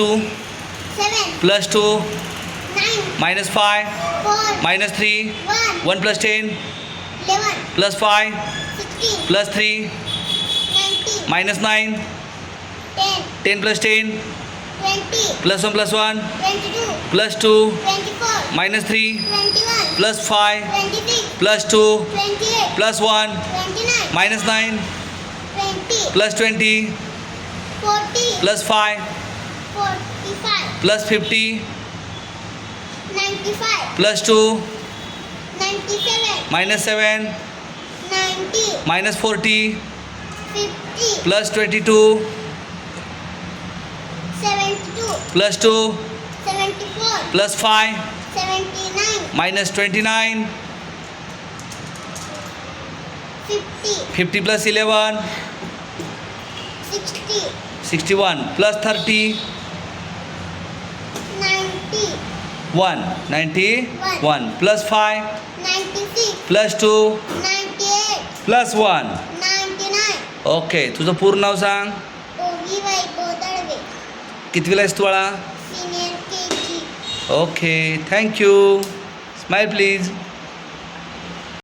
2 7 plus 2 9 minus 5 4 minus 3 1 1 plus 10 11 plus 5 16 plus 3 19 minus 9 10 10 plus 10 20 plus 1 plus 1 22 plus 2 24 minus 3 21 plus 5 26 plus 2 28 plus 1 29 minus 9 20 plus 20 40 plus 5 45 plus 50 95 plus 2 97 minus 7 90 minus 40 50 plus 22 72 plus 2 74 plus 5 79 minus 29 50 50 plus 11 60 61 plus 30 90 91 plus 5 96 plus 2 98 plus 1 99 okay तुझं पूर्ण नाव सांग ओगी वैभव दळवे कितवीला आहेस तू बाळा senior KG okay thank you smile please